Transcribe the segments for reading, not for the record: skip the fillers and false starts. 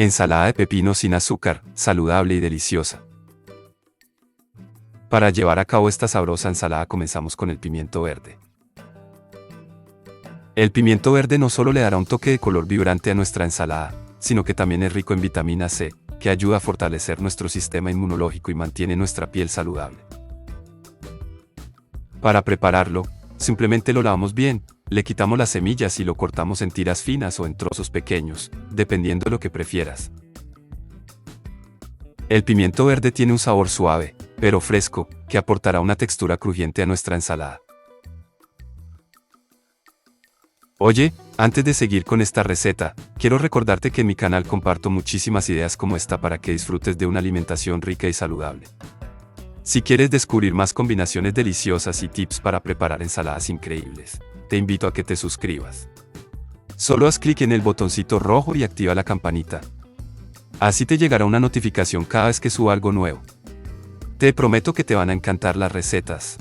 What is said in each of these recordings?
Ensalada de pepino sin azúcar, saludable y deliciosa. Para llevar a cabo esta sabrosa ensalada comenzamos con el pimiento verde. El pimiento verde no solo le dará un toque de color vibrante a nuestra ensalada, sino que también es rico en vitamina C, que ayuda a fortalecer nuestro sistema inmunológico y mantiene nuestra piel saludable. Para prepararlo, simplemente lo lavamos bien, le quitamos las semillas y lo cortamos en tiras finas o en trozos pequeños, dependiendo de lo que prefieras. El pimiento verde tiene un sabor suave, pero fresco, que aportará una textura crujiente a nuestra ensalada. Oye, antes de seguir con esta receta, quiero recordarte que en mi canal comparto muchísimas ideas como esta para que disfrutes de una alimentación rica y saludable. Si quieres descubrir más combinaciones deliciosas y tips para preparar ensaladas increíbles, te invito a que te suscribas. Solo haz clic en el botoncito rojo y activa la campanita. Así te llegará una notificación cada vez que suba algo nuevo. Te prometo que te van a encantar las recetas.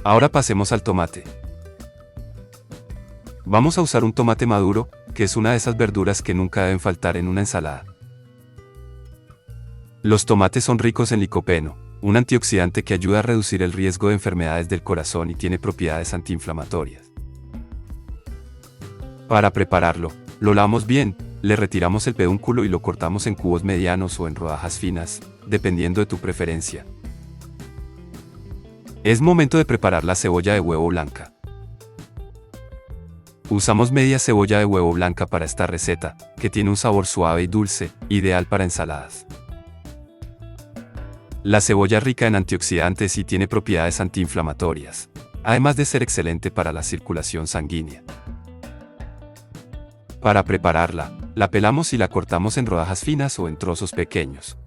Ahora pasemos al tomate. Vamos a usar un tomate maduro, que es una de esas verduras que nunca deben faltar en una ensalada. Los tomates son ricos en licopeno, un antioxidante que ayuda a reducir el riesgo de enfermedades del corazón y tiene propiedades antiinflamatorias. Para prepararlo, lo lavamos bien, le retiramos el pedúnculo y lo cortamos en cubos medianos o en rodajas finas, dependiendo de tu preferencia. Es momento de preparar la cebolla de huevo blanca. Usamos media cebolla de huevo blanca para esta receta, que tiene un sabor suave y dulce, ideal para ensaladas. La cebolla es rica en antioxidantes y tiene propiedades antiinflamatorias, además de ser excelente para la circulación sanguínea. Para prepararla, la pelamos y la cortamos en rodajas finas o en trozos pequeños.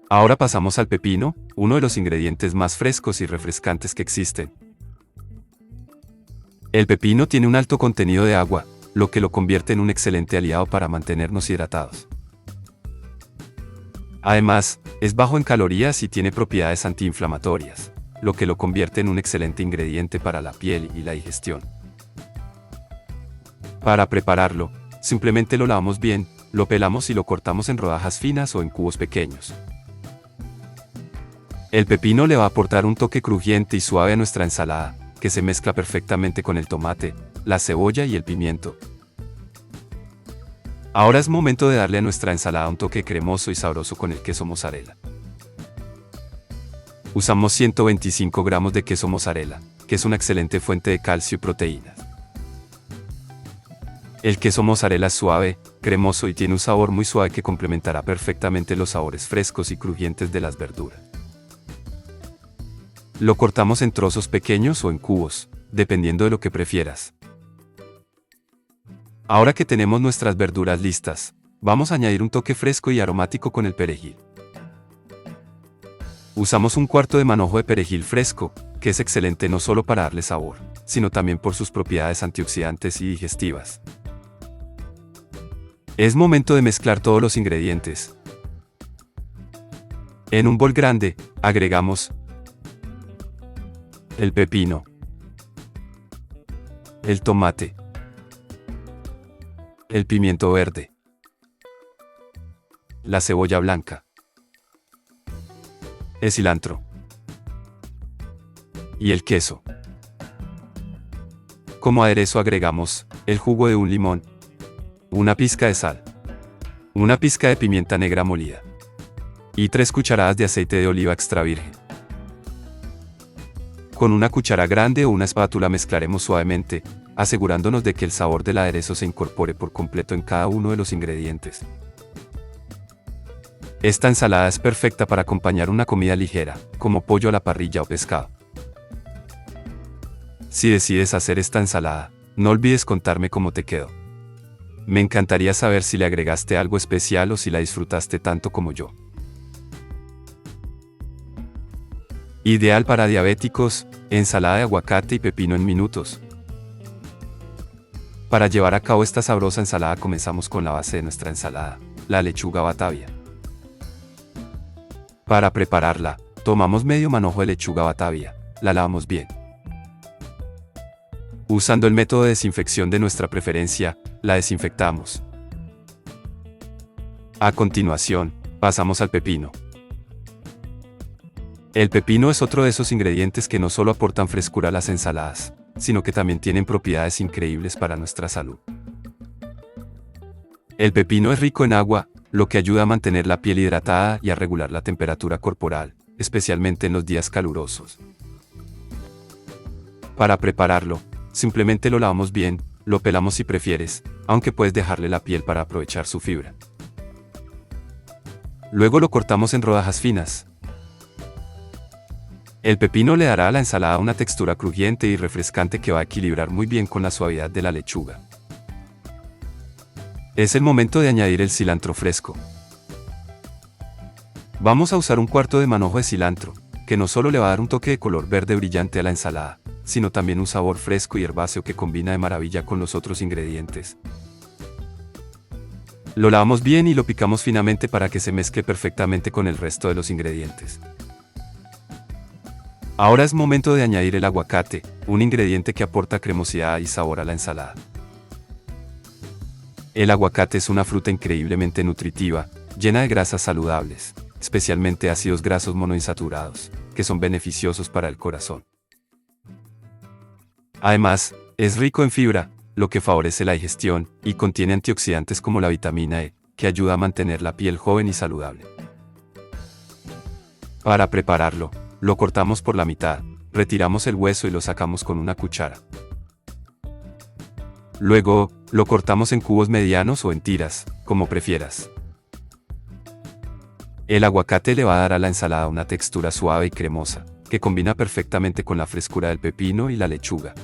Ahora pasamos al pepino, uno de los ingredientes más frescos y refrescantes que existen. El pepino tiene un alto contenido de agua, lo que lo convierte en un excelente aliado para mantenernos hidratados. Además, es bajo en calorías y tiene propiedades antiinflamatorias, lo que lo convierte en un excelente ingrediente para la piel y la digestión. Para prepararlo, simplemente lo lavamos bien, lo pelamos y lo cortamos en rodajas finas o en cubos pequeños. El pepino le va a aportar un toque crujiente y suave a nuestra ensalada, que se mezcla perfectamente con el tomate, la cebolla y el pimiento. Ahora es momento de darle a nuestra ensalada un toque cremoso y sabroso con el queso mozzarella. Usamos 125 gramos de queso mozzarella, que es una excelente fuente de calcio y proteínas. El queso mozzarella es suave, cremoso y tiene un sabor muy suave que complementará perfectamente los sabores frescos y crujientes de las verduras. Lo cortamos en trozos pequeños o en cubos, dependiendo de lo que prefieras. Ahora que tenemos nuestras verduras listas, vamos a añadir un toque fresco y aromático con el perejil. Usamos un cuarto de manojo de perejil fresco, que es excelente no solo para darle sabor, sino también por sus propiedades antioxidantes y digestivas. Es momento de mezclar todos los ingredientes. En un bol grande, agregamos el pepino, el tomate, el pimiento verde, la cebolla blanca, el cilantro y el queso. Como aderezo agregamos el jugo de un limón, una pizca de sal, una pizca de pimienta negra molida y 3 cucharadas de aceite de oliva extra virgen. Con una cuchara grande o una espátula mezclaremos suavemente, asegurándonos de que el sabor del aderezo se incorpore por completo en cada uno de los ingredientes. Esta ensalada es perfecta para acompañar una comida ligera, como pollo a la parrilla o pescado. Si decides hacer esta ensalada, no olvides contarme cómo te quedó. Me encantaría saber si le agregaste algo especial o si la disfrutaste tanto como yo. Ideal para diabéticos, ensalada de aguacate y pepino en minutos. Para llevar a cabo esta sabrosa ensalada comenzamos con la base de nuestra ensalada, la lechuga batavia. Para prepararla, tomamos medio manojo de lechuga batavia, la lavamos bien. Usando el método de desinfección de nuestra preferencia, la desinfectamos. A continuación, pasamos al pepino. El pepino es otro de esos ingredientes que no solo aportan frescura a las ensaladas, sino que también tienen propiedades increíbles para nuestra salud. El pepino es rico en agua, lo que ayuda a mantener la piel hidratada y a regular la temperatura corporal, especialmente en los días calurosos. Para prepararlo, simplemente lo lavamos bien, lo pelamos si prefieres, aunque puedes dejarle la piel para aprovechar su fibra. Luego lo cortamos en rodajas finas. El pepino le dará a la ensalada una textura crujiente y refrescante que va a equilibrar muy bien con la suavidad de la lechuga. Es el momento de añadir el cilantro fresco. Vamos a usar un cuarto de manojo de cilantro, que no solo le va a dar un toque de color verde brillante a la ensalada, sino también un sabor fresco y herbáceo que combina de maravilla con los otros ingredientes. Lo lavamos bien y lo picamos finamente para que se mezcle perfectamente con el resto de los ingredientes. Ahora es momento de añadir el aguacate, un ingrediente que aporta cremosidad y sabor a la ensalada. El aguacate es una fruta increíblemente nutritiva, llena de grasas saludables, especialmente ácidos grasos monoinsaturados, que son beneficiosos para el corazón. Además, es rico en fibra, lo que favorece la digestión, y contiene antioxidantes como la vitamina E, que ayuda a mantener la piel joven y saludable. Para prepararlo, lo cortamos por la mitad, retiramos el hueso y lo sacamos con una cuchara. Luego, lo cortamos en cubos medianos o en tiras, como prefieras. El aguacate le va a dar a la ensalada una textura suave y cremosa, que combina perfectamente con la frescura del pepino y la lechuga.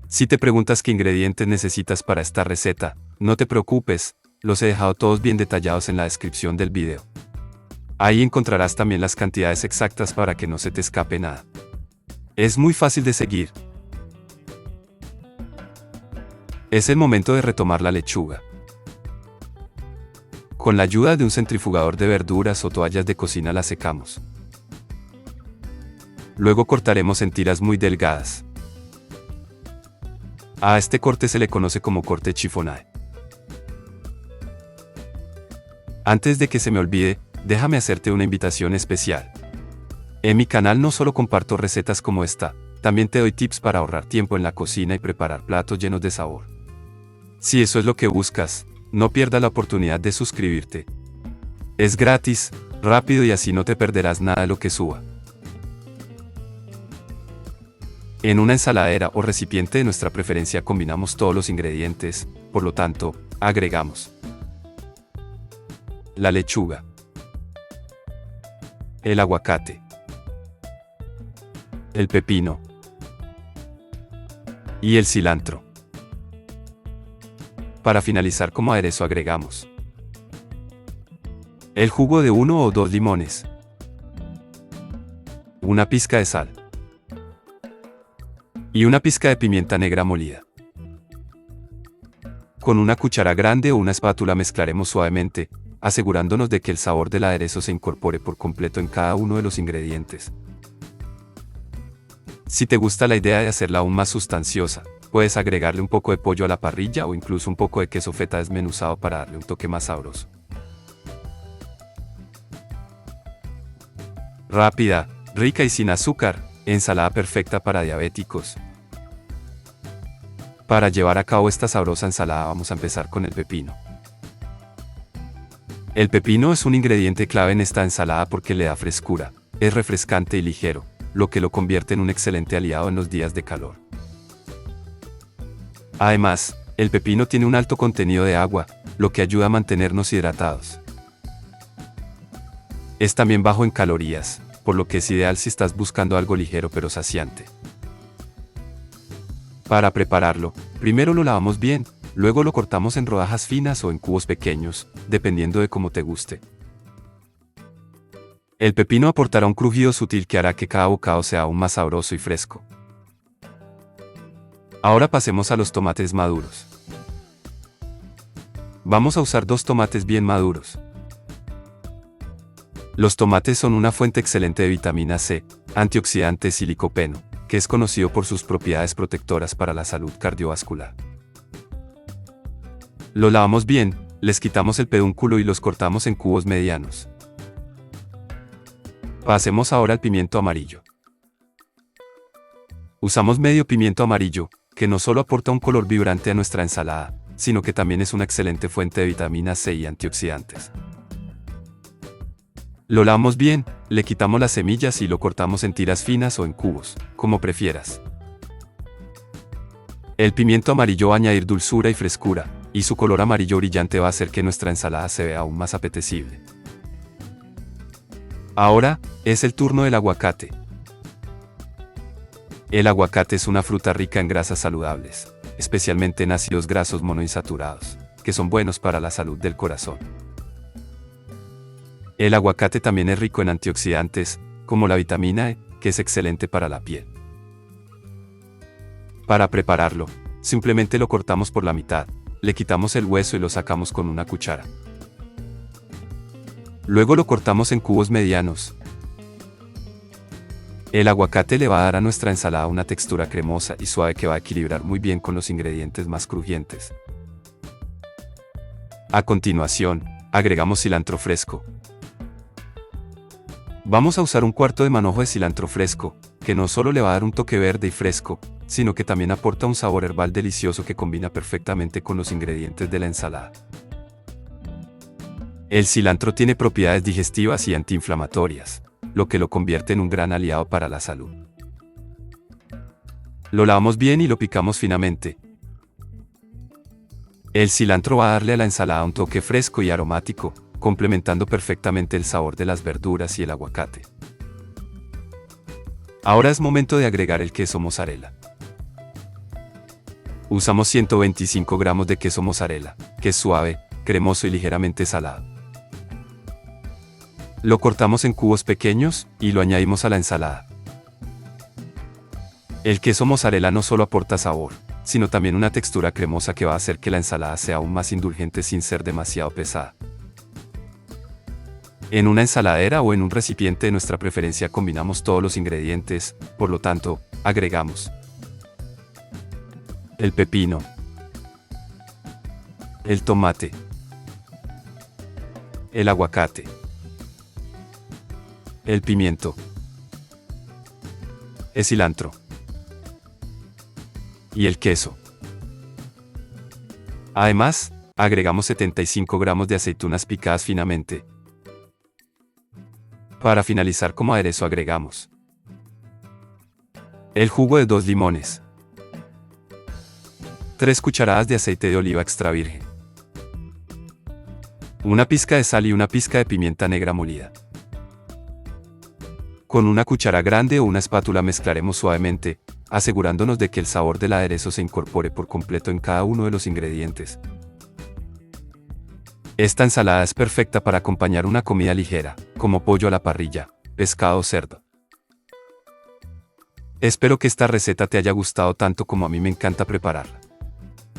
Si te preguntas qué ingredientes necesitas para esta receta, no te preocupes, los he dejado todos bien detallados en la descripción del video. Ahí encontrarás también las cantidades exactas para que no se te escape nada. Es muy fácil de seguir. Es el momento de retomar la lechuga. Con la ayuda de un centrifugador de verduras o toallas de cocina la secamos. Luego cortaremos en tiras muy delgadas. A este corte se le conoce como corte chiffonade. Antes de que se me olvide, déjame hacerte una invitación especial. En mi canal no solo comparto recetas como esta, también te doy tips para ahorrar tiempo en la cocina y preparar platos llenos de sabor. Si eso es lo que buscas, no pierdas la oportunidad de suscribirte. Es gratis, rápido y así no te perderás nada de lo que suba. En una ensaladera o recipiente de nuestra preferencia combinamos todos los ingredientes, por lo tanto, agregamos la lechuga, el aguacate, el pepino y el cilantro. Para finalizar como aderezo agregamos el jugo de 1 o 2 limones, una pizca de sal y una pizca de pimienta negra molida. Con una cuchara grande o una espátula mezclaremos suavemente, asegurándonos de que el sabor del aderezo se incorpore por completo en cada uno de los ingredientes. Si te gusta la idea de hacerla aún más sustanciosa, puedes agregarle un poco de pollo a la parrilla o incluso un poco de queso feta desmenuzado para darle un toque más sabroso. Rápida, rica y sin azúcar, ensalada perfecta para diabéticos. Para llevar a cabo esta sabrosa ensalada vamos a empezar con el pepino. El pepino es un ingrediente clave en esta ensalada porque le da frescura, es refrescante y ligero, lo que lo convierte en un excelente aliado en los días de calor. Además, el pepino tiene un alto contenido de agua, lo que ayuda a mantenernos hidratados. Es también bajo en calorías, por lo que es ideal si estás buscando algo ligero pero saciante. Para prepararlo, primero lo lavamos bien, luego lo cortamos en rodajas finas o en cubos pequeños, dependiendo de cómo te guste. El pepino aportará un crujido sutil que hará que cada bocado sea aún más sabroso y fresco. Ahora pasemos a los tomates maduros. Vamos a usar 2 tomates bien maduros. Los tomates son una fuente excelente de vitamina C, antioxidantes y licopeno, que es conocido por sus propiedades protectoras para la salud cardiovascular. Lo lavamos bien, les quitamos el pedúnculo y los cortamos en cubos medianos. Pasemos ahora al pimiento amarillo. Usamos medio pimiento amarillo, que no solo aporta un color vibrante a nuestra ensalada, sino que también es una excelente fuente de vitamina C y antioxidantes. Lo lavamos bien, le quitamos las semillas y lo cortamos en tiras finas o en cubos, como prefieras. El pimiento amarillo va a añadir dulzura y frescura, y su color amarillo brillante va a hacer que nuestra ensalada se vea aún más apetecible. Ahora, es el turno del aguacate. El aguacate es una fruta rica en grasas saludables, especialmente en ácidos grasos monoinsaturados, que son buenos para la salud del corazón. El aguacate también es rico en antioxidantes, como la vitamina E, que es excelente para la piel. Para prepararlo, simplemente lo cortamos por la mitad, le quitamos el hueso y lo sacamos con una cuchara. Luego lo cortamos en cubos medianos. El aguacate le va a dar a nuestra ensalada una textura cremosa y suave que va a equilibrar muy bien con los ingredientes más crujientes. A continuación, agregamos cilantro fresco. Vamos a usar un cuarto de manojo de cilantro fresco, que no solo le va a dar un toque verde y fresco, sino que también aporta un sabor herbal delicioso que combina perfectamente con los ingredientes de la ensalada. El cilantro tiene propiedades digestivas y antiinflamatorias, lo que lo convierte en un gran aliado para la salud. Lo lavamos bien y lo picamos finamente. El cilantro va a darle a la ensalada un toque fresco y aromático, complementando perfectamente el sabor de las verduras y el aguacate. Ahora es momento de agregar el queso mozzarella. Usamos 125 gramos de queso mozzarella, que es suave, cremoso y ligeramente salado. Lo cortamos en cubos pequeños y lo añadimos a la ensalada. El queso mozzarella no solo aporta sabor, sino también una textura cremosa que va a hacer que la ensalada sea aún más indulgente sin ser demasiado pesada. En una ensaladera o en un recipiente de nuestra preferencia combinamos todos los ingredientes, por lo tanto, agregamos el pepino, el tomate, el aguacate, el pimiento, el cilantro y el queso. Además, agregamos 75 gramos de aceitunas picadas finamente. Para finalizar como aderezo agregamos el jugo de 2 limones, 3 cucharadas de aceite de oliva extra virgen, una pizca de sal y una pizca de pimienta negra molida. Con una cuchara grande o una espátula mezclaremos suavemente, asegurándonos de que el sabor del aderezo se incorpore por completo en cada uno de los ingredientes. Esta ensalada es perfecta para acompañar una comida ligera, como pollo a la parrilla, pescado o cerdo. Espero que esta receta te haya gustado tanto como a mí me encanta prepararla.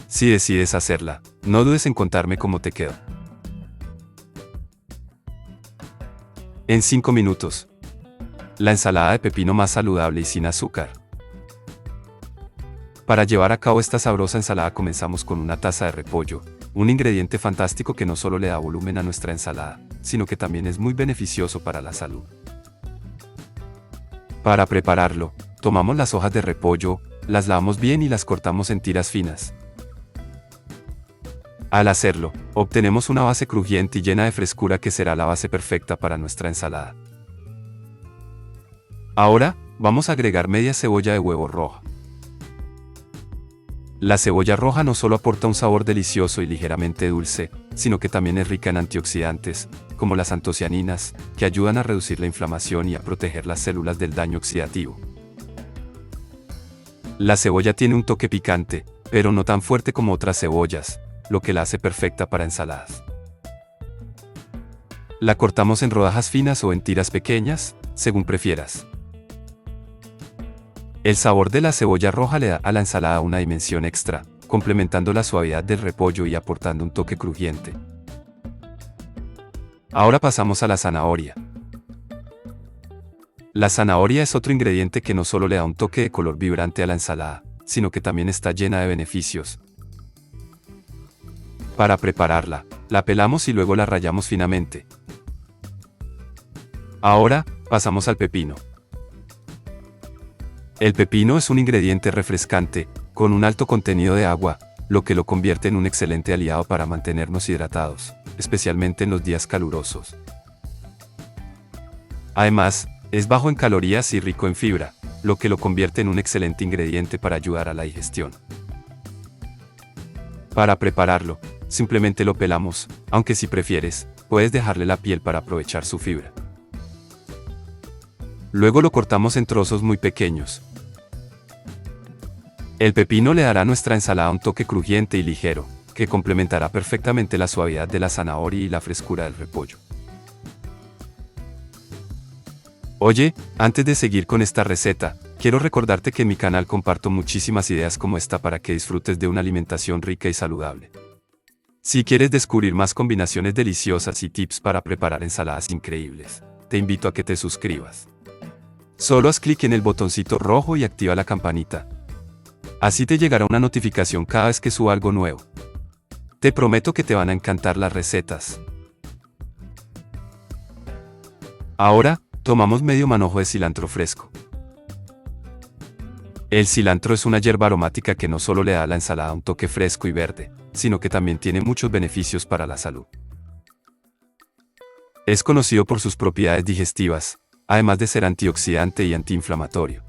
Si decides hacerla, no dudes en contarme cómo te quedó. En 5 minutos. La ensalada de pepino más saludable y sin azúcar. Para llevar a cabo esta sabrosa ensalada comenzamos con una taza de repollo, un ingrediente fantástico que no solo le da volumen a nuestra ensalada, sino que también es muy beneficioso para la salud. Para prepararlo, tomamos las hojas de repollo, las lavamos bien y las cortamos en tiras finas. Al hacerlo, obtenemos una base crujiente y llena de frescura que será la base perfecta para nuestra ensalada. Ahora, vamos a agregar media cebolla de huevo roja. La cebolla roja no solo aporta un sabor delicioso y ligeramente dulce, sino que también es rica en antioxidantes, como las antocianinas, que ayudan a reducir la inflamación y a proteger las células del daño oxidativo. La cebolla tiene un toque picante, pero no tan fuerte como otras cebollas, lo que la hace perfecta para ensaladas. La cortamos en rodajas finas o en tiras pequeñas, según prefieras. El sabor de la cebolla roja le da a la ensalada una dimensión extra, complementando la suavidad del repollo y aportando un toque crujiente. Ahora pasamos a la zanahoria. La zanahoria es otro ingrediente que no solo le da un toque de color vibrante a la ensalada, sino que también está llena de beneficios. Para prepararla, la pelamos y luego la rallamos finamente. Ahora, pasamos al pepino. El pepino es un ingrediente refrescante, con un alto contenido de agua, lo que lo convierte en un excelente aliado para mantenernos hidratados, especialmente en los días calurosos. Además, es bajo en calorías y rico en fibra, lo que lo convierte en un excelente ingrediente para ayudar a la digestión. Para prepararlo, simplemente lo pelamos, aunque si prefieres, puedes dejarle la piel para aprovechar su fibra. Luego lo cortamos en trozos muy pequeños. El pepino le dará a nuestra ensalada un toque crujiente y ligero, que complementará perfectamente la suavidad de la zanahoria y la frescura del repollo. Oye, antes de seguir con esta receta, quiero recordarte que en mi canal comparto muchísimas ideas como esta para que disfrutes de una alimentación rica y saludable. Si quieres descubrir más combinaciones deliciosas y tips para preparar ensaladas increíbles, te invito a que te suscribas. Solo haz clic en el botoncito rojo y activa la campanita. Así te llegará una notificación cada vez que suba algo nuevo. Te prometo que te van a encantar las recetas. Ahora, tomamos medio manojo de cilantro fresco. El cilantro es una hierba aromática que no solo le da a la ensalada un toque fresco y verde, sino que también tiene muchos beneficios para la salud. Es conocido por sus propiedades digestivas, además de ser antioxidante y antiinflamatorio.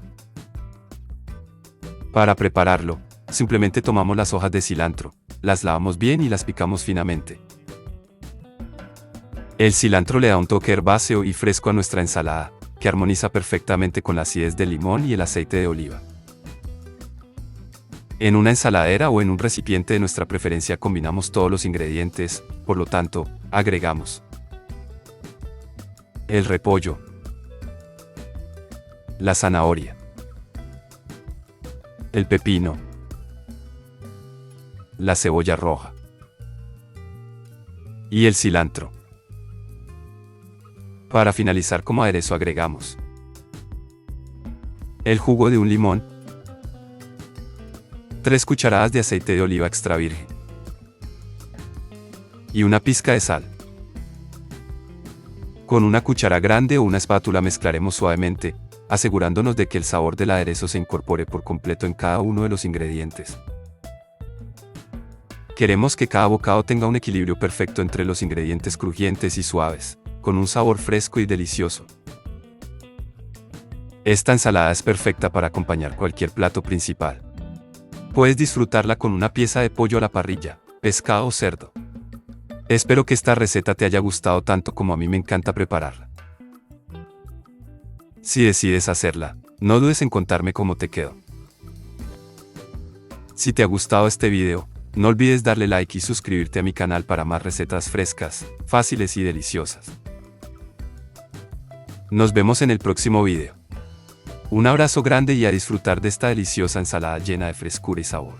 Para prepararlo, simplemente tomamos las hojas de cilantro, las lavamos bien y las picamos finamente. El cilantro le da un toque herbáceo y fresco a nuestra ensalada, que armoniza perfectamente con la acidez del limón y el aceite de oliva. En una ensaladera o en un recipiente de nuestra preferencia combinamos todos los ingredientes, por lo tanto, agregamos el repollo, la zanahoria, el pepino, la cebolla roja y el cilantro. Para finalizar como aderezo agregamos el jugo de un limón, 3 cucharadas de aceite de oliva extra virgen y una pizca de sal. Con una cuchara grande o una espátula mezclaremos suavemente, asegurándonos de que el sabor del aderezo se incorpore por completo en cada uno de los ingredientes. Queremos que cada bocado tenga un equilibrio perfecto entre los ingredientes crujientes y suaves, con un sabor fresco y delicioso. Esta ensalada es perfecta para acompañar cualquier plato principal. Puedes disfrutarla con una pieza de pollo a la parrilla, pescado o cerdo. Espero que esta receta te haya gustado tanto como a mí me encanta prepararla. Si decides hacerla, no dudes en contarme cómo te quedó. Si te ha gustado este video, no olvides darle like y suscribirte a mi canal para más recetas frescas, fáciles y deliciosas. Nos vemos en el próximo video. Un abrazo grande y a disfrutar de esta deliciosa ensalada llena de frescura y sabor.